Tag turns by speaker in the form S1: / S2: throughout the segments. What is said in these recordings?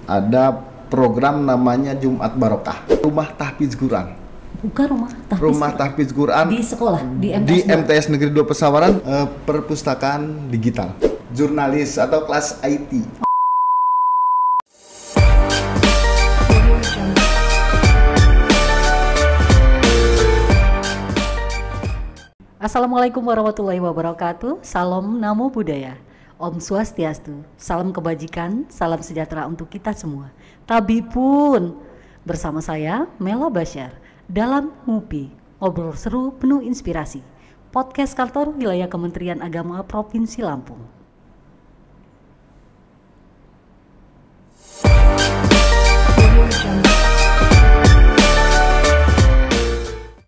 S1: ada program namanya Jumat Barokah, Rumah Tahfiz Quran.
S2: Bukan
S1: Rumah Tahfiz Quran
S2: di sekolah, di
S1: MTS Negeri 2 Pesawaran, perpustakaan digital, jurnalis atau kelas IT.
S2: Assalamualaikum warahmatullahi wabarakatuh. Salam Namo Buddhaya. Om Swastiastu. Salam kebajikan, salam sejahtera untuk kita semua. Tabipun bersama saya Mela Basyar dalam Ngupi, ngobrol seru penuh inspirasi. Podcast kantor wilayah Kementerian Agama Provinsi Lampung.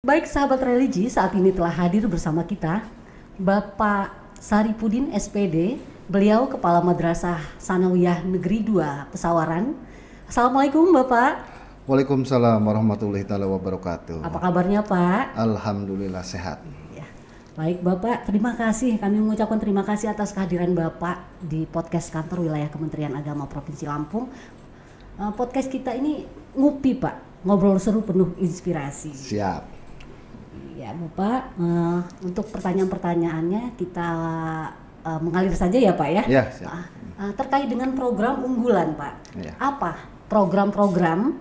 S2: Baik sahabat religi, saat ini telah hadir bersama kita Bapak Saripudin SPD, beliau Kepala Madrasah Sanawiyah Negeri 2 Pesawaran. Assalamualaikum Bapak.
S1: Waalaikumsalam warahmatullahi wabarakatuh.
S2: Apa kabarnya Pak?
S1: Alhamdulillah sehat.
S2: Ya. Baik Bapak, terima kasih. Kami mengucapkan terima kasih atas kehadiran Bapak di podcast kantor wilayah Kementerian Agama Provinsi Lampung. Podcast kita ini Ngupi Pak, ngobrol seru penuh inspirasi.
S1: Siap.
S2: Ya Bapak, untuk pertanyaan-pertanyaannya kita mengalir saja ya Pak ya.
S1: Ya, siap.
S2: Terkait dengan program unggulan Pak,
S1: ya.
S2: Apa program-program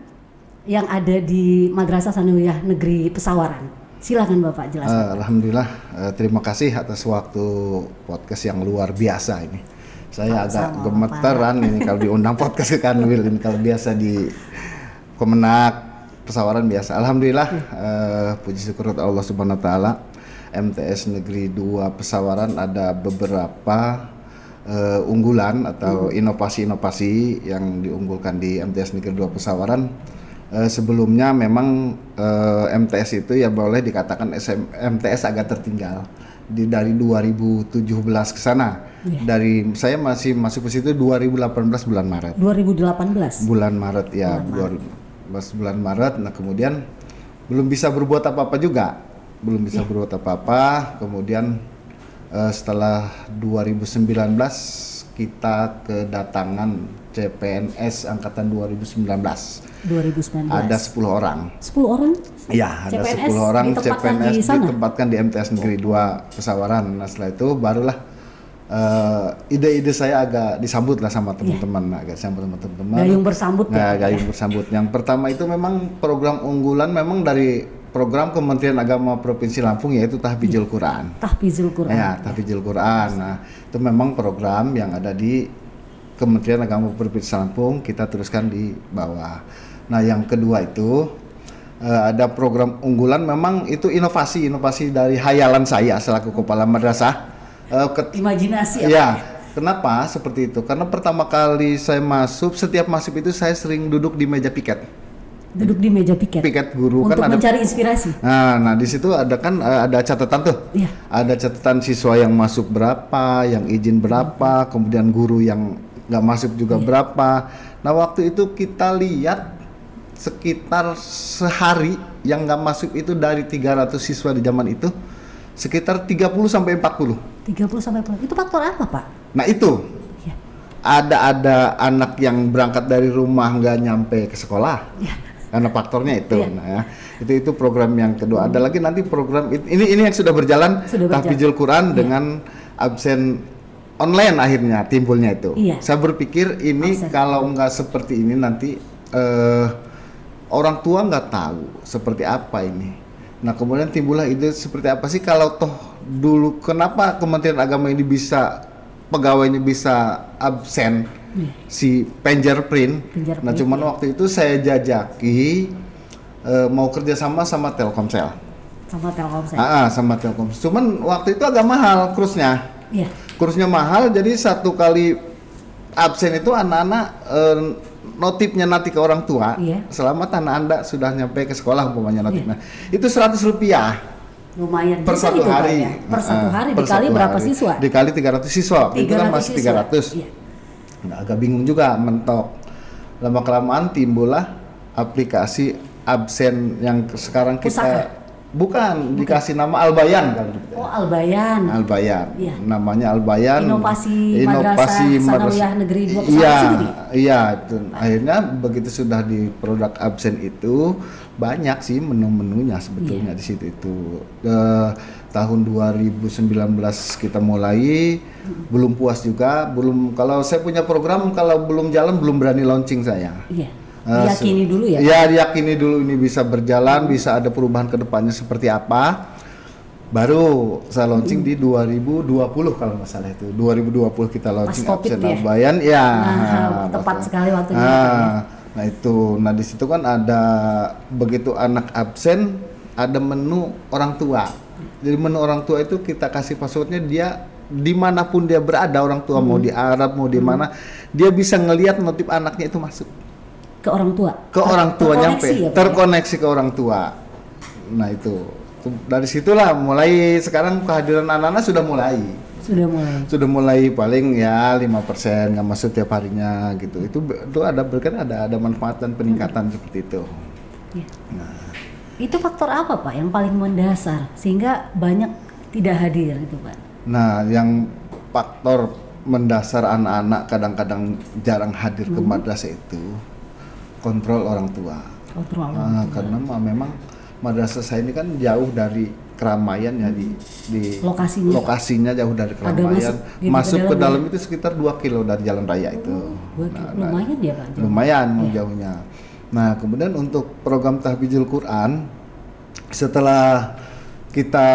S2: yang ada di Madrasah Sanawiyah Negeri Pesawaran? Silakan Bapak jelaskan.
S1: Alhamdulillah, terima kasih atas waktu podcast yang luar biasa ini. Saya agak gemeteran ini kalau diundang podcast ke Kanwil ini, kalau biasa di Kemenak Pesawaran biasa. Alhamdulillah, puji syukur Allah Subhanahu Wa Taala. MTS Negeri 2 Pesawaran ada beberapa unggulan atau inovasi-inovasi yang diunggulkan di MTS Negeri 2 Pesawaran. Sebelumnya memang MTS itu ya boleh dikatakan MTS agak tertinggal dari 2017 ke sana. Dari saya masih masuk ke situ 2018 bulan Maret.
S2: 2018.
S1: Bulan Maret ya, bulan Maret. Nah, kemudian belum bisa berbuat apa-apa juga. Berbuat apa-apa. Kemudian setelah 2019 kita kedatangan CPNS angkatan 2019. Ada 10 orang.
S2: 10 orang?
S1: Ya, ada
S2: CPNS
S1: 10 orang CPNS
S2: ditempatkan
S1: di MTS Negeri 2 Pesawaran. Nah, setelah itu barulah ide-ide saya agak disambut lah sama teman-teman, agak disambut sama teman-teman.
S2: Gayung bersambut.
S1: Nah, gayung bersambut. Yang pertama itu memang program unggulan memang dari program Kementerian Agama Provinsi Lampung, yaitu Tahfizul Quran.
S2: Tahfizul Quran.
S1: Ya, Tahfizul Quran. Nah, itu memang program yang ada di Kementerian Agama Provinsi Lampung, kita teruskan di bawah. Nah, yang kedua itu ada program unggulan, memang itu inovasi dari hayalan saya selaku kepala madrasah.
S2: Imajinasi
S1: ya. Kenapa seperti itu? Karena pertama kali saya masuk, setiap masuk itu saya sering duduk di meja piket.
S2: Duduk di meja piket.
S1: Piket guru
S2: untuk
S1: kan
S2: mencari inspirasi.
S1: Nah di situ ada kan ada catatan tuh.
S2: Iya.
S1: Ada catatan siswa yang masuk berapa, yang izin berapa, kemudian guru yang nggak masuk juga berapa. Nah, waktu itu kita lihat sekitar sehari yang nggak masuk itu dari 300 siswa di zaman itu sekitar 30 sampai 40.
S2: 30 sampai 40. Itu faktor apa, Pak?
S1: Nah, itu.
S2: Ya.
S1: Ada anak yang berangkat dari rumah nggak nyampe ke sekolah. Ya. Karena faktornya itu.
S2: Ya.
S1: Nah, ya. Itu program yang kedua. Ada lagi nanti program ini yang sudah berjalan, Tahfizul Quran dengan absen online akhirnya timbulnya itu.
S2: Iya.
S1: Saya berpikir ini kalau nggak seperti ini nanti orang tua nggak tahu seperti apa ini. Nah, kemudian timbullah ide seperti apa sih kalau toh dulu kenapa Kementerian Agama ini bisa pegawainya bisa absen si fingerprint. Nah, cuman waktu itu saya jajaki mau kerjasama sama Telkomsel.
S2: Sama Telkomsel.
S1: Sama Telkomsel. Cuman waktu itu agak mahal kursnya.
S2: Iya.
S1: Kursnya mahal, jadi satu kali absen itu anak-anak notifnya nanti ke orang tua.
S2: Iya.
S1: Selamat anak Anda sudah nyampe ke sekolah umpamanya notifnya. Itu Rp100.
S2: Lumayan
S1: per satu hari.
S2: Per satu hari dikali berapa siswa?
S1: Dikali 300 siswa. Itu kan masih 300.
S2: Iya.
S1: Nah, agak bingung juga, mentok. Lama kelamaan timbullah aplikasi absen yang sekarang kita Bukan, dikasih nama Al-Bayan kalau gitu.
S2: Oh, Al-Bayan.
S1: Al-Bayan.
S2: Iya.
S1: Namanya Al-Bayan.
S2: Inovasi Madrasah Sanawiyah Negeri 2 Pesawat
S1: Iya,
S2: Sini.
S1: iya itu. Akhirnya begitu sudah di produk absen itu banyak sih menu-menunya sebetulnya di situ itu. Tahun 2019 kita mulai, belum puas juga, kalau saya punya program kalau belum jalan belum berani launching saya.
S2: Iya. Diyakini dulu ya?
S1: Ya, diyakini dulu ini bisa berjalan, bisa ada perubahan ke depannya seperti apa. Baru saya launching di 2020 kalau nggak salah itu. 2020 kita launching absen Al-Bayan. Ya.
S2: Tepat sekali waktunya.
S1: Nah itu, di situ kan ada begitu anak absen, ada menu orang tua. Jadi menu orang tua itu kita kasih passwordnya, dia dimanapun dia berada, orang tua mau di Arab mau di mana, dia bisa ngelihat notif anaknya itu masuk.
S2: Ke orang tua?
S1: Ke orang tua nyampe,
S2: ya,
S1: terkoneksi ke orang tua. Nah itu dari situlah mulai sekarang kehadiran anak-anak sudah mulai paling ya 5%, nggak masuk tiap harinya gitu. Itu ada berarti ada manfaat dan peningkatan seperti itu.
S2: Ya. Nah. Itu faktor apa Pak yang paling mendasar sehingga banyak tidak hadir gitu Pak?
S1: Nah, yang faktor mendasar anak-anak kadang-kadang jarang hadir ke madrasah itu kontrol orang tua. Karena memang madrasah saya ini kan jauh dari keramaian ya, di lokasinya jauh dari keramaian. Masuk ke dalam itu sekitar 2 kilo dari jalan raya itu.
S2: Lumayan ya Pak?
S1: Lumayan jauhnya. Nah, kemudian untuk program tahfidzul Quran, setelah kita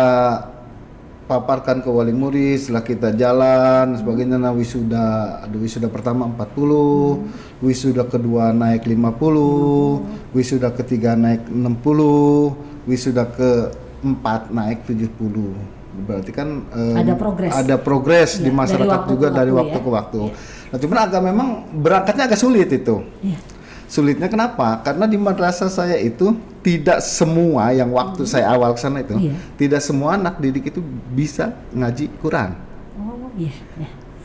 S1: paparkan ke wali murid, setelah kita jalan sebagainya, wisuda pertama 40, wisuda kedua naik 50, wisuda ketiga naik 60, wisuda keempat naik 70. Berarti kan ada progres di masyarakat juga dari waktu ke waktu. Nah, cuman memang berangkatnya agak sulit itu. Sulitnya kenapa? Karena di madrasah saya itu tidak semua yang waktu saya awal ke sana itu, tidak semua anak didik itu bisa ngaji Quran.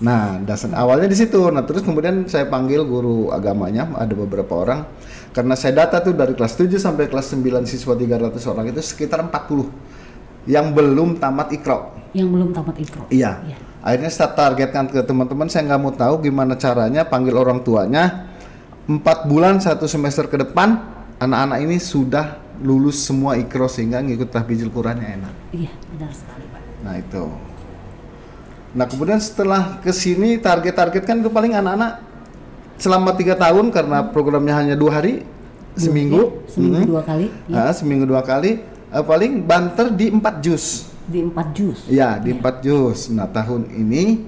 S1: Nah, dasar awalnya di situ. Nah, terus kemudian saya panggil guru agamanya, ada beberapa orang. Karena saya data tuh dari kelas 7 sampai kelas 9 siswa 300 orang itu sekitar 40 yang belum tamat Iqra. Iya. Akhirnya saya targetkan ke teman-teman, saya nggak mau tahu gimana caranya panggil orang tuanya. 4 bulan 1 semester ke depan anak-anak ini sudah lulus semua Iqra sehingga ngikut tahfidzul Qurannya enak.
S2: Iya, benar sekali Pak.
S1: Nah itu. Nah kemudian setelah kesini target kan itu paling anak-anak selama 3 tahun karena programnya hanya 2 hari seminggu.
S2: Seminggu 2 kali.
S1: Ya. Seminggu 2 kali. Paling banter di 4 juz.
S2: Di 4 juz.
S1: Ya, di 4 juz. Nah tahun ini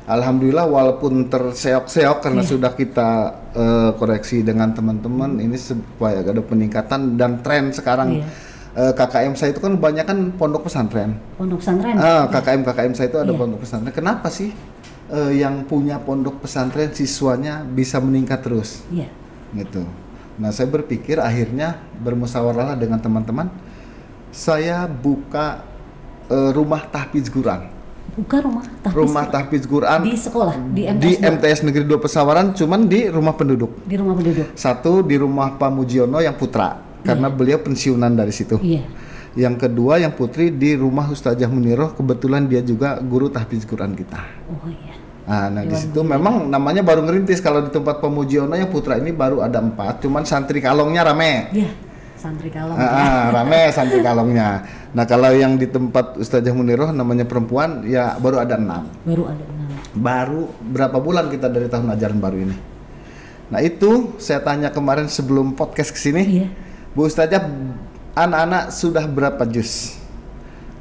S1: alhamdulillah walaupun terseok-seok karena sudah kita koreksi dengan teman-teman ini supaya ada peningkatan dan tren sekarang. KKM saya itu kan kebanyakan pondok pesantren. KKM saya itu ada pondok pesantren. Kenapa sih yang punya pondok pesantren siswanya bisa meningkat terus? Gitu. Nah, saya berpikir akhirnya bermusyawarah dengan teman-teman, saya buka rumah tahfidz Quran. Rumah tahfidz Quran
S2: di sekolah
S1: di MTS Negeri 2 Pesawaran, cuman di rumah penduduk. Satu di rumah Pak Mujiono yang putra karena beliau pensiunan dari situ. Yang kedua yang putri di rumah Ustazah Muniroh, kebetulan dia juga guru tahfidz Quran kita. Nah di situ memang namanya baru ngerintis. Kalau di tempat Pak Mujiono yang putra ini baru ada 4, cuman santri kalongnya rame.
S2: Santri kalong.
S1: Rame santri kalongnya. Nah kalau yang di tempat Ustazah Muniroh namanya perempuan ya baru ada 6. Baru berapa bulan kita dari tahun ajaran baru ini. Nah itu saya tanya kemarin sebelum podcast kesini, Bu Ustazah, anak-anak sudah berapa juz?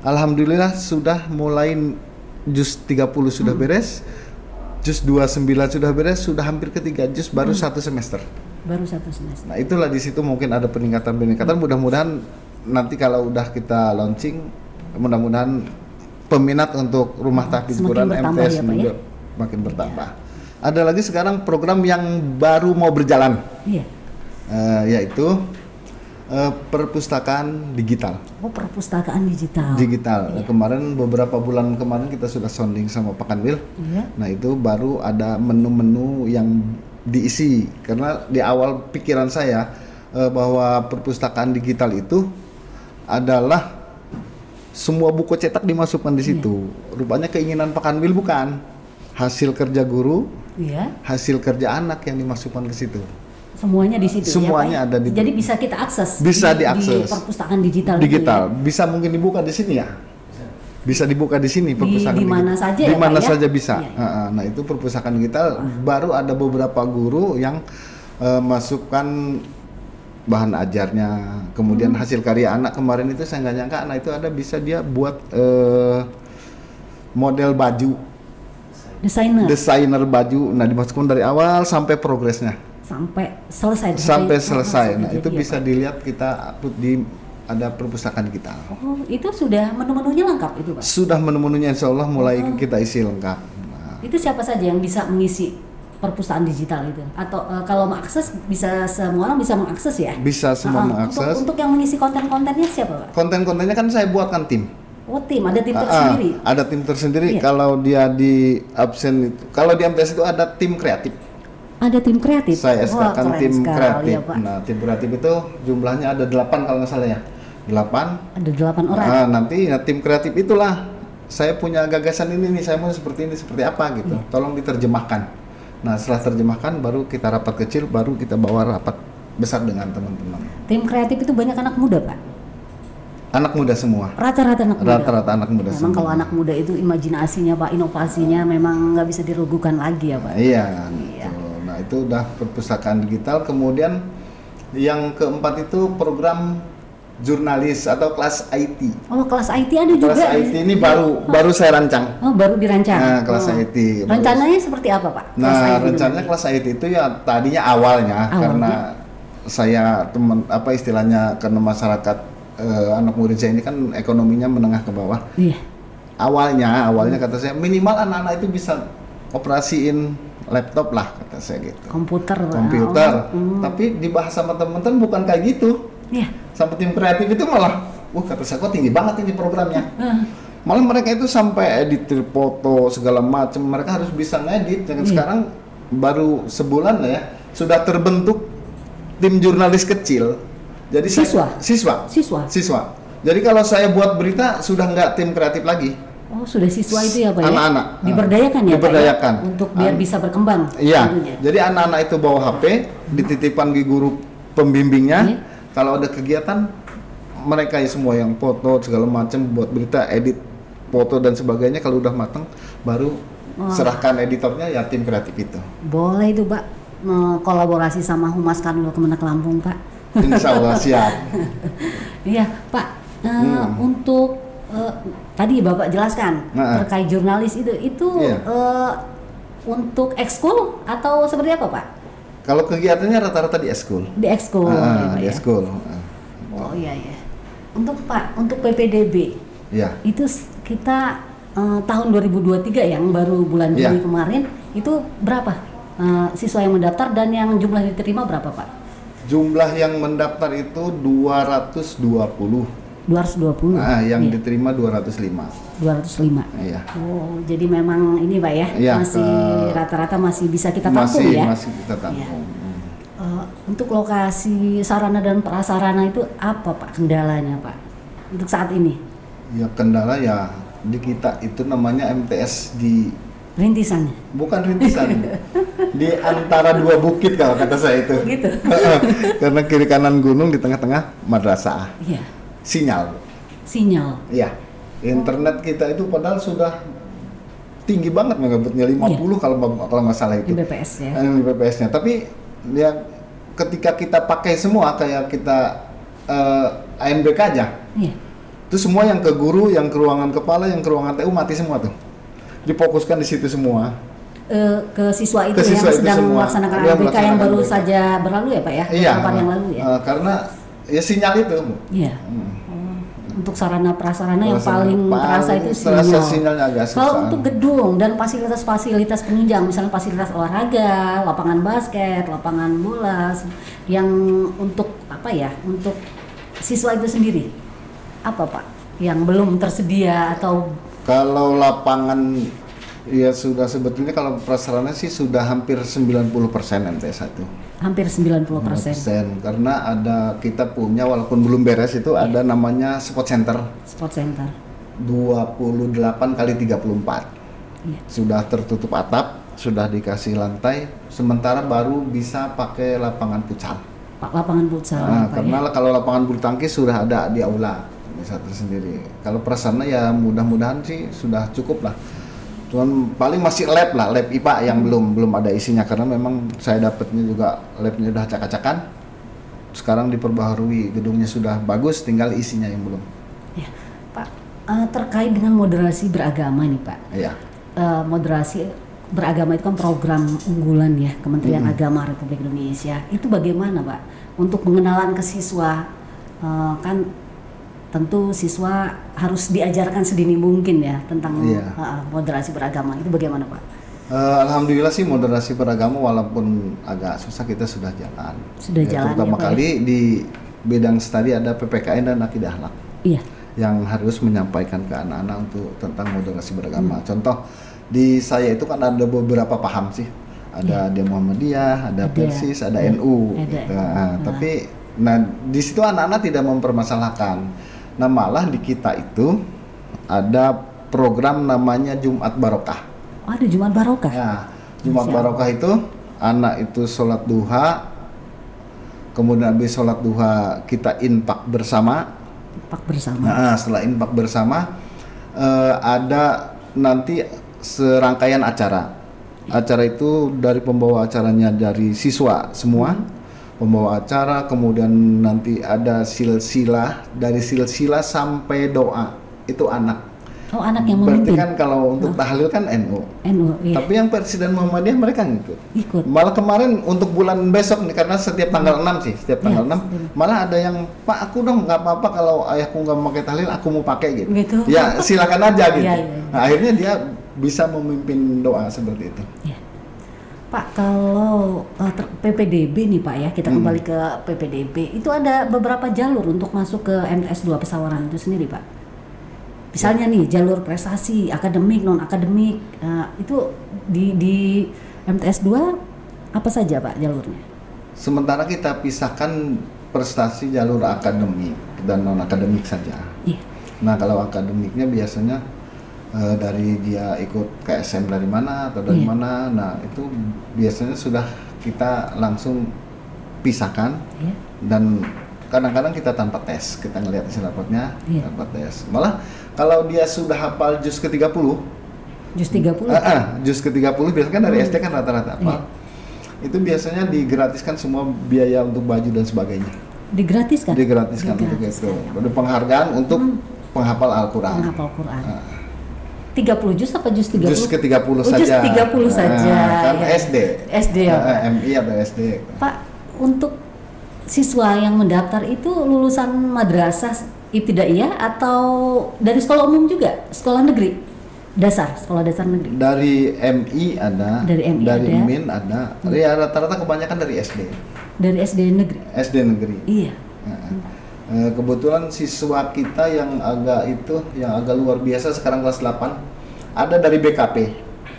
S1: Alhamdulillah sudah mulai juz 30 sudah beres, juz 29 sudah beres, sudah hampir ke 3 juz baru 1 semester. Nah itulah di situ mungkin ada peningkatan. Mudah-mudahan nanti kalau udah kita launching, mudah-mudahan peminat untuk rumah tahfidz Quran MTS makin bertambah. Ada lagi sekarang program yang baru mau berjalan, yaitu perpustakaan digital.
S2: Perpustakaan digital.
S1: Kemarin beberapa bulan kemarin kita sudah sounding sama Pak Kanwil. Nah itu baru ada menu-menu yang diisi, karena di awal pikiran saya bahwa perpustakaan digital itu adalah semua buku cetak dimasukkan di situ. Rupanya keinginan Pak Kanwil bukan hasil kerja guru, hasil kerja anak yang dimasukkan ke situ.
S2: Semuanya di situ.
S1: Semuanya
S2: ya,
S1: ada di.
S2: Jadi bisa kita akses.
S1: Bisa diakses.
S2: Di perpustakaan digital.
S1: Digital.
S2: Ya?
S1: Bisa mungkin dibuka di sini ya. Bisa dibuka di sini perpustakaan.
S2: Di mana saja.
S1: Di
S2: ya,
S1: mana
S2: Pak,
S1: saja
S2: ya?
S1: bisa. Ya. Nah itu perpustakaan digital. Baru ada beberapa guru yang masukkan bahan ajarnya, kemudian hasil karya anak kemarin itu saya nggak nyangka anak itu ada bisa dia buat model baju, desainer baju, nah dimasukkan dari awal sampai progresnya sampai selesai. Nah itu bisa dilihat kita upload di ada perpustakaan kita.
S2: Oh itu sudah menu-menunya lengkap itu Pak?
S1: Sudah menu-menunya insya Allah mulai kita isi lengkap.
S2: Nah. Itu siapa saja yang bisa mengisi perpustakaan digital itu? Atau kalau mengakses bisa semua orang bisa mengakses ya?
S1: Bisa semua mengakses.
S2: Untuk yang mengisi konten-kontennya siapa Pak?
S1: Konten-kontennya kan saya buatkan tim.
S2: Oh tim, ada tim tersendiri?
S1: Ada tim tersendiri. Iya. Kalau dia di absen itu, kalau di MTS itu ada tim kreatif.
S2: Ada tim kreatif?
S1: Saya SK-kan tim kreatif.
S2: Ya, Pak.
S1: Nah tim kreatif itu jumlahnya ada 8 kalau nggak salah ya. 8.
S2: Ada 8 orang?
S1: Nah nanti tim kreatif itulah saya punya gagasan ini nih, saya mau seperti ini, seperti apa gitu. Iya. Tolong diterjemahkan. Nah setelah terjemahkan baru kita rapat kecil, baru kita bawa rapat besar dengan teman-teman.
S2: Tim kreatif itu banyak anak muda Pak?
S1: Anak muda semua.
S2: Rata-rata anak muda?
S1: Rata-rata anak muda
S2: memang
S1: semua.
S2: Kalau anak muda itu imajinasinya Pak, inovasinya memang nggak bisa diragukan lagi ya Pak?
S1: Iya. Gitu. Nah itu udah perpustakaan digital. Kemudian yang keempat itu program jurnalis atau kelas IT.
S2: Oh, kelas IT ada juga.
S1: Kelas IT ini baru saya rancang.
S2: Oh, baru dirancang.
S1: Nah, kelas IT.
S2: Rencananya seperti apa, Pak?
S1: Nah, rencananya kelas IT itu ya tadinya awalnya karena saya istilahnya karena masyarakat anak murid saya ini kan ekonominya menengah ke bawah.
S2: Iya.
S1: Awalnya kata saya minimal anak-anak itu bisa operasiin laptop lah kata saya gitu.
S2: Komputer.
S1: Tapi dibahas sama teman-teman bukan kayak gitu.
S2: Iya.
S1: Sampai tim kreatif itu malah, kata saya kok tinggi banget ini programnya. Malah mereka itu sampai editor foto segala macam, mereka harus bisa ngedit. Dan sekarang baru sebulan lah ya, sudah terbentuk tim jurnalis kecil. Jadi siswa. Jadi kalau saya buat berita sudah nggak tim kreatif lagi.
S2: Oh, sudah siswa itu ya Pak ya?
S1: Anak-anak.
S2: Diberdayakan ya
S1: Diberdayakan.
S2: Pak ya? Untuk biar bisa berkembang.
S1: Iya. Jadi anak-anak itu bawa HP, dititipkan di guru pembimbingnya. Kalau ada kegiatan, mereka ya semua yang foto segala macam buat berita, edit foto dan sebagainya. Kalau udah matang, baru serahkan editornya ya tim kreatif itu. Boleh
S2: itu Pak, kolaborasi sama Humas Kanwil Kemenak Lampung Pak.
S1: Insya Allah siap.
S2: Iya Pak, untuk tadi Bapak jelaskan terkait jurnalis itu untuk ekskul atau seperti apa Pak?
S1: Kalau kegiatannya rata-rata di ekskul.
S2: Di ekskul.
S1: Di ekskul.
S2: Oh iya. Untuk PPDB.
S1: Ya.
S2: Itu kita tahun 2023 yang baru bulan Juni kemarin itu berapa siswa yang mendaftar dan yang jumlah diterima berapa Pak?
S1: Jumlah yang mendaftar itu 220.
S2: 220.
S1: Yang diterima 205.
S2: 205.
S1: Iya.
S2: Oh, jadi memang ini Pak ya, masih rata-rata masih bisa kita tampung ya.
S1: Masih kita tampung.
S2: Iya. Untuk lokasi sarana dan prasarana itu apa Pak kendalanya Pak untuk saat ini?
S1: Ya kendala ya di kita itu namanya MTS di
S2: rintisannya.
S1: Bukan rintisan. Di antara dua bukit kalau kata saya itu.
S2: Gitu.
S1: Karena kiri kanan gunung di tengah-tengah madrasah.
S2: Iya.
S1: Sinyal. Iya. Internet kita itu padahal sudah tinggi banget megabitnya 50 kalau nggak salah itu.
S2: Mbps ya.
S1: Mbps-nya. Tapi ya ketika kita pakai semua kayak kita ANBK aja.
S2: Iya.
S1: Itu semua yang ke guru, yang ke ruangan kepala, yang ke ruangan TU mati semua tuh. Difokuskan di situ semua.
S2: Ke siswa itu yang sedang melaksanakan ANBK yang baru saja berlalu ya Pak ya?
S1: Iya.
S2: Yang lalu ya.
S1: Karena ya sinyal itu.
S2: Iya. Untuk sarana prasarana yang paling terasa itu
S1: sinyalnya agak susah.
S2: Kalau untuk gedung dan fasilitas-fasilitas penunjang, misalnya fasilitas olahraga, lapangan basket, lapangan bola, yang untuk apa ya? Untuk siswa itu sendiri, apa Pak? Yang belum tersedia atau? Kalau
S1: lapangan ya sudah sebetulnya kalau prasarana sih sudah hampir 90% MTS 1.
S2: Hampir 90%.
S1: Karena ada kita punya walaupun belum beres itu ada namanya sport center.
S2: Sport center.
S1: 28 kali 34.
S2: Iya.
S1: Sudah tertutup atap, sudah dikasih lantai, sementara baru bisa pakai lapangan futsal.
S2: Pak, lapangan futsal.
S1: Karena kalau lapangan bulu tangkis sudah ada di aula bisa tersendiri. Kalau prasarana ya mudah-mudahan sih sudah cukup lah. Cuman paling masih lab IPA yang belum ada isinya, karena memang saya dapatnya juga labnya udah acak-acakan. Sekarang diperbaharui, gedungnya sudah bagus, tinggal isinya yang belum.
S2: Ya, Pak, terkait dengan moderasi beragama nih Pak.
S1: Iya.
S2: Moderasi beragama itu kan program unggulan ya Kementerian Agama Republik Indonesia. Itu bagaimana Pak untuk pengenalan ke siswa? Kan tentu siswa harus diajarkan sedini mungkin ya tentang moderasi beragama. Itu bagaimana Pak?
S1: Alhamdulillah sih moderasi beragama walaupun agak susah kita sudah jalan.
S2: Sudah jalan.
S1: Pertama kali di bidang studi ada PPKN dan akidah akhlak.
S2: Iya.
S1: Yang harus menyampaikan ke anak-anak untuk tentang moderasi beragama. Contoh di saya itu kan ada beberapa paham sih. Ada dia Muhammadiyah, ada Persis, ada NU. Gitu. Tapi di situ anak-anak tidak mempermasalahkan. Nah malah di kita itu ada program namanya Jumat Barokah.
S2: Oh, ada Jumat Barokah?
S1: Ya, Jumat Barokah itu anak itu sholat duha, kemudian habis sholat duha kita infak bersama.
S2: Infak bersama.
S1: Nah, setelah infak bersama ada nanti serangkaian acara. Acara itu dari pembawa acaranya dari siswa semua. Pembawa acara, kemudian nanti ada silsilah, dari silsilah sampai doa itu anak.
S2: Oh, anak yang memimpin.
S1: Berarti kan kalau untuk tahlil kan NU.
S2: Iya.
S1: Tapi yang Presiden Muhammadiyah mereka ngikut.
S2: Ikut.
S1: Malah kemarin untuk bulan besok nih, karena setiap tanggal 6 sih, setiap tanggal 6 malah ada yang, Pak aku dong nggak apa-apa kalau ayahku nggak pakai tahlil, aku mau pakai gitu. Ya silakan aja gitu. Iya. Nah, akhirnya dia bisa memimpin doa seperti itu.
S2: Iya. Pak, kalau PPDB nih Pak ya, kita kembali ke PPDB, itu ada beberapa jalur untuk masuk ke MTS 2 Pesawaran itu sendiri Pak. Misalnya nih jalur prestasi, akademik, non akademik, itu di MTS 2 apa saja Pak jalurnya?
S1: Sementara kita pisahkan prestasi jalur akademik dan non akademik saja.
S2: Iya.
S1: Nah kalau akademiknya biasanya dari dia ikut KSM dari mana atau dari mana, nah itu biasanya sudah kita langsung pisahkan dan kadang-kadang kita tanpa tes, kita ngelihat isi rapotnya tanpa tes. Malah kalau dia sudah hafal juz ke-30, juz ke-30 biasanya kan dari SD kan rata-rata hafal. Itu biasanya digratiskan semua biaya untuk baju dan sebagainya.
S2: Digratiskan
S1: untuk itu. Ada penghargaan untuk penghafal Al-Qur'an.
S2: 30 juz apa juz 30?
S1: Juz ke-30 saja.
S2: Juz 30 saja.
S1: Kan
S2: ya.
S1: SD
S2: ya.
S1: MI atau SD.
S2: Pak, untuk siswa yang mendaftar itu lulusan madrasah ibtidaiyah atau dari sekolah umum juga? Sekolah negeri? Sekolah dasar negeri?
S1: Dari MI ada, dari MIN ada. Ya rata-rata kebanyakan dari SD.
S2: Dari SD negeri?
S1: SD negeri.
S2: Iya.
S1: Kebetulan siswa kita yang agak luar biasa sekarang kelas 8 ada dari BKP.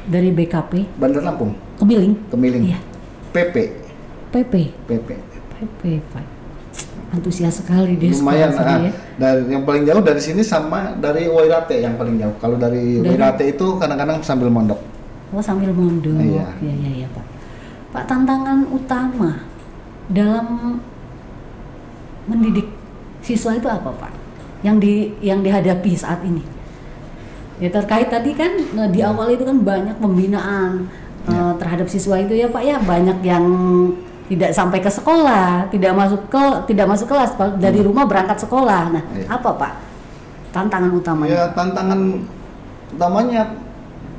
S2: Dari BKP?
S1: Bandar Lampung.
S2: Kemiling. Iya.
S1: PP.
S2: Pak. Antusias sekali dia.
S1: Lumayan. Dari yang paling jauh dari sini sama dari Wairate yang paling jauh. Kalau dari Wairate itu kadang-kadang sambil mondok.
S2: Oh, sambil mondok. Iya, Pak. Pak, tantangan utama dalam mendidik siswa itu apa Pak? Yang dihadapi saat ini? Ya terkait tadi kan di awal itu kan banyak pembinaan terhadap siswa itu ya Pak ya, banyak yang tidak sampai ke sekolah, tidak masuk kelas dari rumah berangkat sekolah. Nah, apa Pak tantangan utamanya?
S1: Ya tantangan utamanya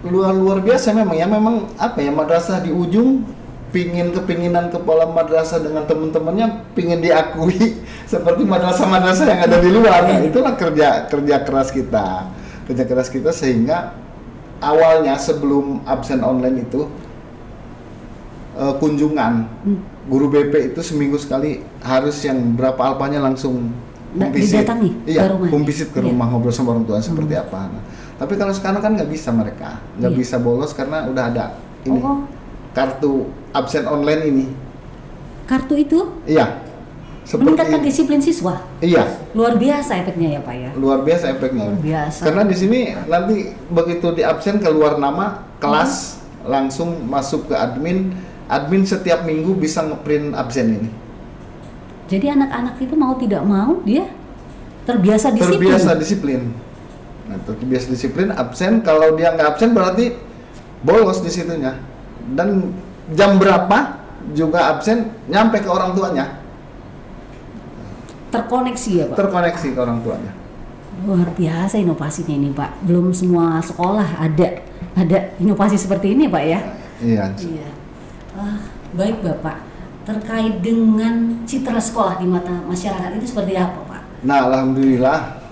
S1: luar biasa memang madrasah di ujung kepinginan kepala madrasah dengan teman-temannya pingin diakui seperti madrasah-madrasah yang ada di luar. Nah, itulah kerja keras kita sehingga awalnya sebelum absen online itu kunjungan guru BP itu seminggu sekali harus yang berapa alpanya langsung
S2: didatangi ke rumah.
S1: Visit ke rumah ngobrol sama orang tua seperti apa. Nah, tapi kalau sekarang kan nggak bisa mereka, nggak bisa bolos karena udah ada kartu absen online ini.
S2: Kartu itu?
S1: Iya.
S2: meningkatkan disiplin siswa.
S1: Iya.
S2: Luar biasa efeknya ya Pak ya.
S1: Luar biasa efeknya.
S2: Luar biasa.
S1: Karena di sini nanti begitu di absen keluar nama kelas langsung masuk ke admin. Admin setiap minggu bisa ngeprint absen ini.
S2: Jadi anak-anak itu mau tidak mau dia terbiasa disiplin.
S1: Terbiasa disiplin. Nah, terbiasa disiplin, absen. Kalau dia nggak absen berarti bolos di situnya. Dan jam berapa juga absen nyampe ke orang tuanya.
S2: Terkoneksi ya Pak?
S1: Terkoneksi ke orang tuanya.
S2: Luar biasa inovasinya ini Pak. Belum semua sekolah ada inovasi seperti ini Pak ya?
S1: Iya.
S2: Iya. Baik Bapak, terkait dengan citra sekolah di mata masyarakat itu seperti apa Pak?
S1: Nah, alhamdulillah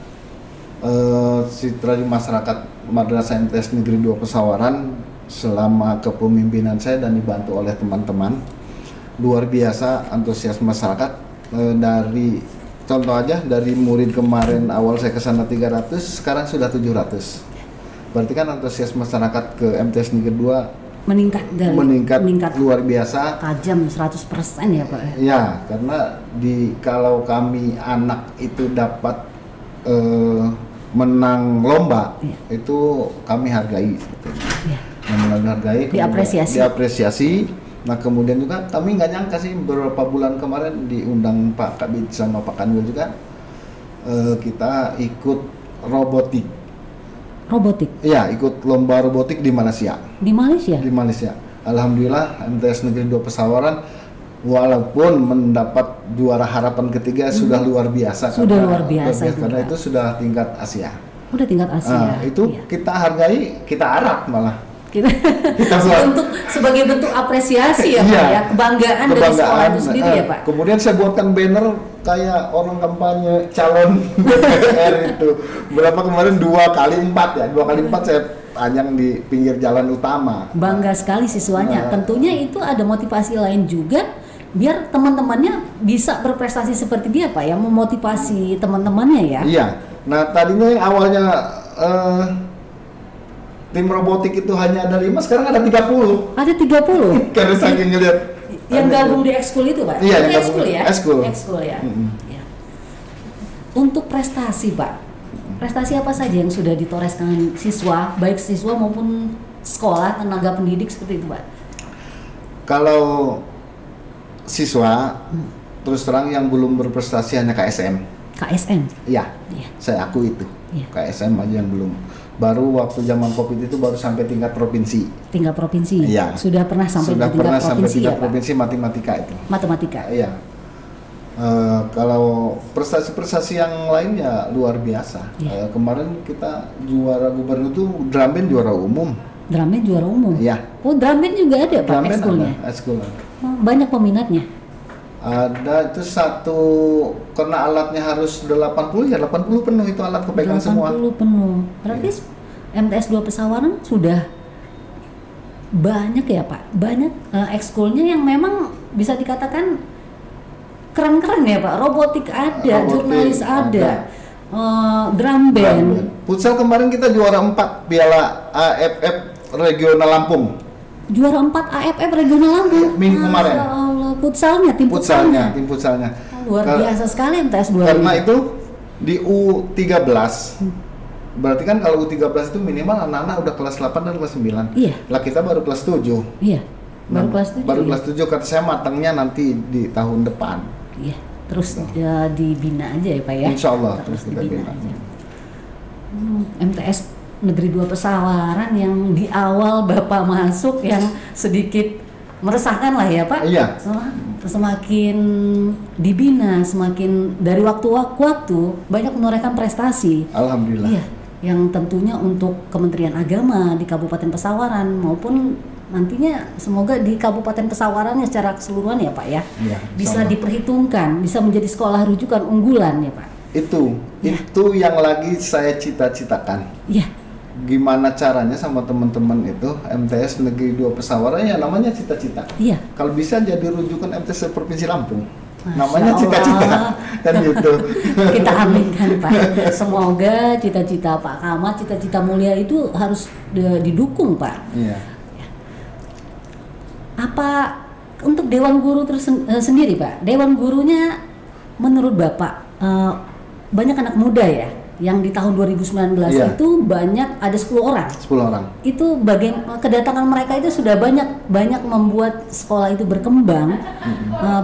S1: citra di masyarakat Madrasah MTS Negeri 2 Pesawaran selama kepemimpinan saya dan dibantu oleh teman-teman luar biasa antusias masyarakat. Dari contoh aja, dari murid kemarin awal saya kesana 300, sekarang sudah 700. Berarti kan antusias masyarakat ke MTS Negeri 2 meningkat luar biasa,
S2: tajam 100% ya Pak.
S1: Ya, karena kalau kami anak itu dapat menang lomba, itu kami hargai sebetulnya. Menghargai, diapresiasi. Nah, kemudian juga kami nggak nyangka sih, beberapa bulan kemarin diundang Pak Kabid sama Pak Kanwil juga, kita ikut robotik. Iya, ikut lomba robotik di Malaysia.
S2: Di Malaysia.
S1: Alhamdulillah MTS Negeri 2 Pesawaran walaupun mendapat juara harapan ketiga sudah luar biasa.
S2: Luar biasa
S1: karena itu sudah tingkat Asia.
S2: Udah tingkat Asia.
S1: Nah, itu kita hargai, kita harap malah.
S2: Kita sebagai bentuk apresiasi ya Pak ya, kebanggaan dari sekolah itu sendiri ya Pak.
S1: Kemudian saya buatkan banner kayak orang kampanye calon DPR itu. Berapa kemarin 2 kali 4 ya, 2 kali 4 saya panjang di pinggir jalan utama.
S2: Bangga sekali siswanya. Tentunya itu ada motivasi lain juga biar teman-temannya bisa berprestasi seperti dia Pak ya, memotivasi teman-temannya ya.
S1: Iya. Nah, tadinya yang awalnya tim robotik itu hanya ada 5, sekarang ada 30.
S2: Ada 30?
S1: Karena saking ngeliat
S2: yang gabung di ekskul itu Pak?
S1: Iya, yang
S2: ekskul ya?
S1: Ekskul
S2: ya? Ya. Untuk prestasi Pak, prestasi apa saja yang sudah ditoreskan siswa, baik siswa maupun sekolah, tenaga pendidik seperti itu Pak?
S1: Kalau siswa, terus terang yang belum berprestasi hanya KSM. Iya, saya akui itu. KSM aja yang belum. Baru waktu zaman COVID itu baru sampai tingkat provinsi. Iya.
S2: Sudah pernah sampai tingkat provinsi
S1: matematika itu.
S2: Matematika.
S1: Iya. Kalau prestasi-prestasi yang lainnya luar biasa. Kemarin kita juara gubernur itu drum band juara umum. Iya.
S2: Oh, drum band juga ada Pak ekskulnya. Banyak peminatnya.
S1: Ada itu satu, karena alatnya harus 80 penuh itu alat kepegang semua.
S2: 80 penuh. Berarti MTS 2 Pesawaran sudah banyak ya Pak. Banyak ekskulnya yang memang bisa dikatakan keren-keren ya Pak. Robotik ada, jurnalis ada. Drum band.
S1: Futsal kemarin kita juara 4 Piala AFF Regional Lampung.
S2: Juara 4 AFF Regional Lampung.
S1: Minggu kemarin.
S2: Tim futsalnya. Luar biasa sekali MTS 2.
S1: Karena itu di U13. Berarti kan kalau U13 itu minimal anak-anak udah kelas 8 dan kelas 9.
S2: Iya.
S1: Lah kita baru kelas 7.
S2: Iya. Baru kelas 7.
S1: Kata saya matangnya nanti di tahun depan.
S2: Iya. Terus dibina aja ya Pak ya.
S1: Insya Allah terus kita bina.
S2: MTS Negeri 2 Pesawaran yang di awal Bapak masuk yang sedikit meresahkan lah ya Pak.
S1: Iya.
S2: Semakin dibina, semakin dari waktu ke waktu banyak menorehkan prestasi.
S1: Alhamdulillah.
S2: Iya, yang tentunya untuk Kementerian Agama di Kabupaten Pesawaran maupun nantinya semoga di Kabupaten Pesawarannya secara keseluruhan ya Pak ya. Iya, bisa diperhitungkan, bisa menjadi sekolah rujukan unggulan ya Pak.
S1: Itu yang lagi saya cita-citakan.
S2: Iya.
S1: Gimana caranya sama teman-teman itu MTS Negeri 2 Pesawaran ya namanya cita-cita.
S2: Iya.
S1: Kalau bisa jadi rujukan MTS Provinsi Lampung. Namanya cita-cita kan gitu.
S2: Kita aminkan Pak. Semoga cita-cita Pak Kamat, cita-cita mulia itu harus didukung Pak.
S1: Iya.
S2: Apa untuk Dewan Guru sendiri Pak? Dewan Gurunya menurut Bapak banyak anak muda ya yang di tahun 2019 itu banyak ada 10 orang.
S1: 10 orang.
S2: Itu kedatangan mereka itu sudah banyak membuat sekolah itu berkembang,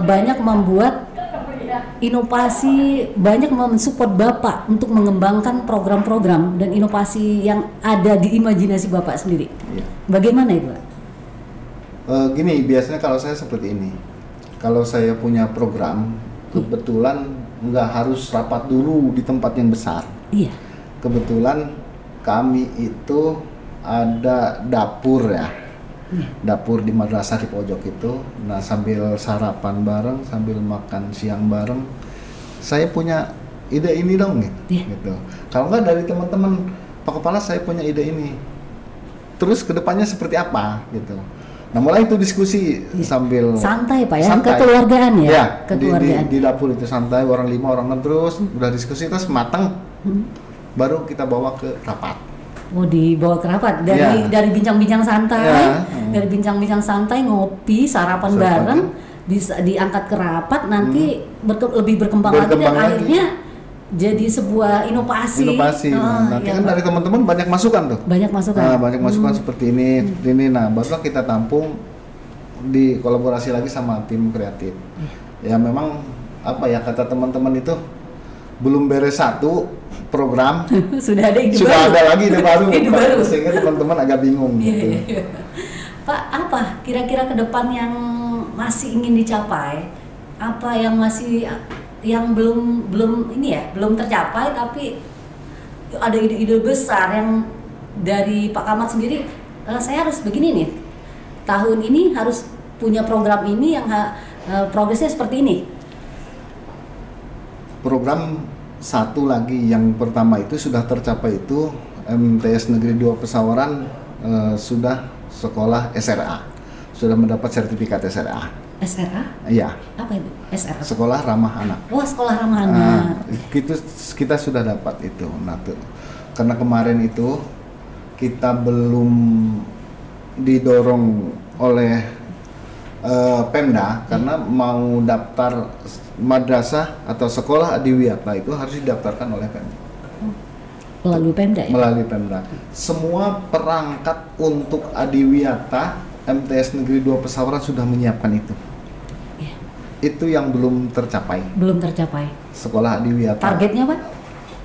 S2: banyak membuat inovasi, banyak mensupport Bapak untuk mengembangkan program-program dan inovasi yang ada di imajinasi Bapak sendiri. Bagaimana itu, Pak?
S1: Gini, biasanya kalau saya seperti ini. Kalau saya punya program, kebetulan nggak harus rapat dulu di tempat yang besar.
S2: Iya.
S1: Kebetulan kami itu ada dapur ya. Dapur di madrasah di pojok itu. Nah, sambil sarapan bareng, sambil makan siang bareng, saya punya ide ini dong gitu. Kalau nggak dari teman-teman Pak Kepala, saya punya ide ini. Terus kedepannya seperti apa gitu. Nah, mulai itu diskusi sambil
S2: santai Pak ya, kekeluargaan ya.
S1: Ya, kekeluargaan. Di dapur itu santai, orang 5 orang 6 terus udah diskusi terus matang. Baru kita bawa ke rapat.
S2: Oh, dibawa ke rapat dari bincang-bincang santai, dari bincang-bincang santai, ngopi, sarapan bareng, bisa diangkat ke rapat, nanti lebih berkembang lagi dan akhirnya jadi sebuah inovasi.
S1: Nanti kan dari teman-teman banyak masukan tuh.
S2: Banyak masukan.
S1: Nah, banyak masukan seperti ini, seperti ini. Nah, barulah kita tampung di kolaborasi lagi sama tim kreatif. Ya memang apa ya, kata teman-teman itu belum beres satu program
S2: sudah ada ide
S1: sudah
S2: baru.
S1: ada lagi ide baru.
S2: baru.
S1: Sehingga teman-teman agak bingung gitu.
S2: Pak, apa kira-kira ke depan yang masih ingin dicapai? Apa yang masih belum ini ya, belum tercapai, tapi ada ide-ide besar yang dari Pak Camat sendiri, saya harus begini nih, tahun ini harus punya program ini yang progresnya seperti ini.
S1: Program satu lagi yang pertama itu sudah tercapai, itu MTS Negeri 2 Pesawaran sudah sekolah SRA, sudah mendapat sertifikat SRA.
S2: SRA?
S1: Iya.
S2: Apa itu SRA?
S1: Sekolah Ramah Anak.
S2: Oh, sekolah ramah anak.
S1: Kita sudah dapat itu. Nah, karena kemarin itu kita belum didorong oleh Pemda, karena mau daftar madrasah atau sekolah adiwiyata itu harus didaftarkan oleh Pemda.
S2: Melalui Pemda ya?
S1: Melalui Pemda. Semua perangkat untuk adiwiyata MTS Negeri 2 Pesawaran sudah menyiapkan itu. Itu yang belum tercapai.
S2: Belum tercapai.
S1: Sekolah adiwiyata.
S2: Targetnya Pak?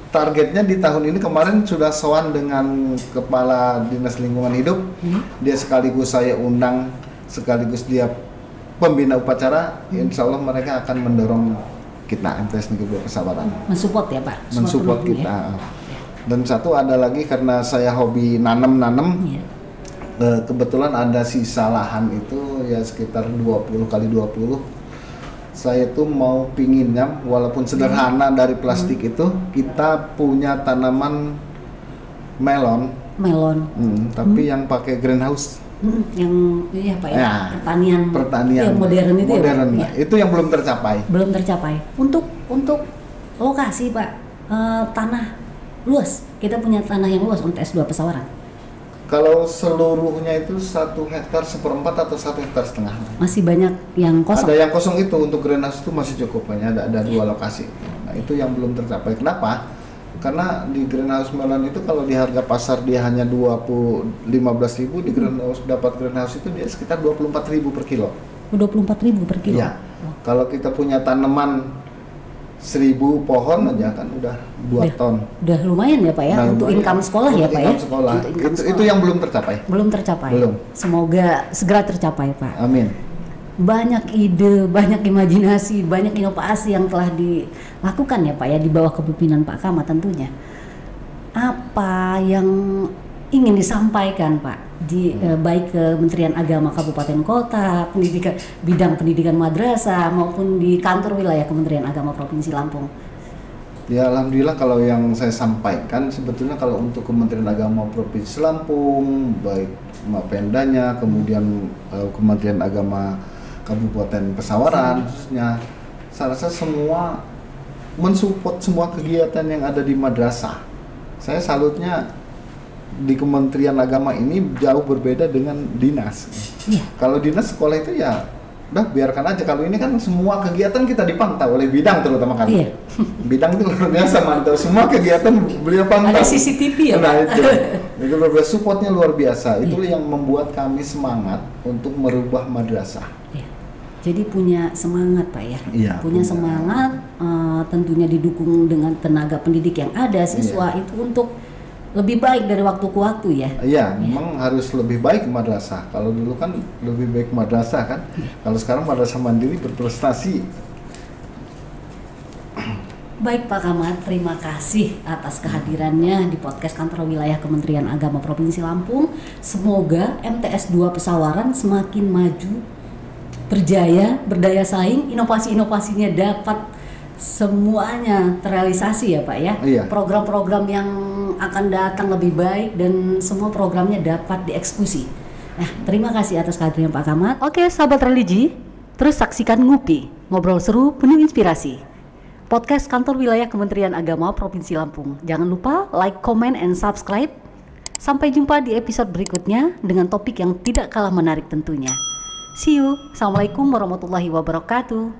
S1: Targetnya di tahun ini, kemarin sudah sowan dengan Kepala Dinas Lingkungan Hidup. Dia sekaligus saya undang, sekaligus dia pembina upacara. Insya Allah mereka akan mendorong kita MTS Negeri 2 Pesawaran.
S2: Mensupport ya Pak?
S1: Mensupport kita. Ya? Dan satu ada lagi, karena saya hobi nanam. Kebetulan ada sisa lahan itu ya sekitar 20 kali 20. Saya tuh mau pinginnya, walaupun sederhana dari plastik itu, kita punya tanaman melon. Tapi yang pakai greenhouse.
S2: Yang iya Pak ya, pertanian yang modern itu ya?
S1: Itu yang belum tercapai.
S2: Belum tercapai. Untuk lokasi Pak, tanah luas. Kita punya tanah yang luas untuk S2 Pesawaran.
S1: Kalau seluruhnya itu 1 hektar 1/4 atau 1,5 hektar.
S2: Masih banyak yang kosong.
S1: Ada yang kosong, itu untuk greenhouse itu masih cukup banyak. Ada 2 lokasi. Nah, itu yang belum tercapai. Kenapa? Karena di greenhouse melon itu kalau di harga pasar dia hanya 15.000, di greenhouse dapat greenhouse itu dia sekitar 24.000 per kilo.
S2: 24.000 per kilo.
S1: Ya. Kalau kita punya tanaman 1.000 pohon aja kan udah 2 ton.
S2: Udah lumayan ya Pak ya, untuk income sekolah ya Pak ya.
S1: Sekolah. Itu yang belum tercapai.
S2: Belum tercapai.
S1: Belum.
S2: Semoga segera tercapai Pak.
S1: Amin.
S2: Banyak ide, banyak imajinasi, banyak inovasi yang telah dilakukan ya Pak ya di bawah kepemimpinan Pak Camat tentunya. Apa yang ingin disampaikan Pak di baik Kementerian Agama Kabupaten Kota, bidang pendidikan madrasah maupun di kantor wilayah Kementerian Agama Provinsi Lampung?
S1: Ya alhamdulillah, kalau yang saya sampaikan sebetulnya kalau untuk Kementerian Agama Provinsi Lampung, baik Pemdanya, kemudian Kementerian Agama Kabupaten Pesawaran khususnya, saya rasa semua mensupport semua kegiatan yang ada di madrasah. Saya salutnya di Kementerian Agama ini jauh berbeda dengan dinas. Kalau dinas sekolah itu ya Udah biarkan aja, kalau ini kan semua kegiatan kita dipantau oleh bidang terutama kan.
S2: Iya.
S1: Bidang itu luar biasa mantau, semua kegiatan beliau pantau.
S2: Ada CCTV ya
S1: Nah
S2: Pak?
S1: itu luar biasa, supportnya luar biasa. Itu yang membuat kami semangat untuk merubah madrasah.
S2: Iya. Jadi punya semangat Pak ya?
S1: Iya,
S2: punya semangat, tentunya didukung dengan tenaga pendidik yang ada, siswa itu untuk lebih baik dari waktu ke waktu ya?
S1: Iya, memang harus lebih baik madrasah. Kalau dulu kan lebih baik madrasah kan. Kalau sekarang madrasah mandiri berprestasi.
S2: Baik Pak Camat, terima kasih atas kehadirannya di podcast Kantor Wilayah Kementerian Agama Provinsi Lampung. Semoga MTS 2 Pesawaran semakin maju, berjaya, berdaya saing, inovasi-inovasinya dapat semuanya terrealisasi ya Pak ya.
S1: Iya.
S2: Program-program yang akan datang lebih baik dan semua programnya dapat dieksekusi. Nah, terima kasih atas kehadiran Pak Camat. Oke, sahabat religi, terus saksikan Ngupi, ngobrol seru penuh inspirasi. Podcast Kantor Wilayah Kementerian Agama Provinsi Lampung. Jangan lupa like, comment, and subscribe. Sampai jumpa di episode berikutnya dengan topik yang tidak kalah menarik tentunya. See you. Assalamualaikum warahmatullahi wabarakatuh.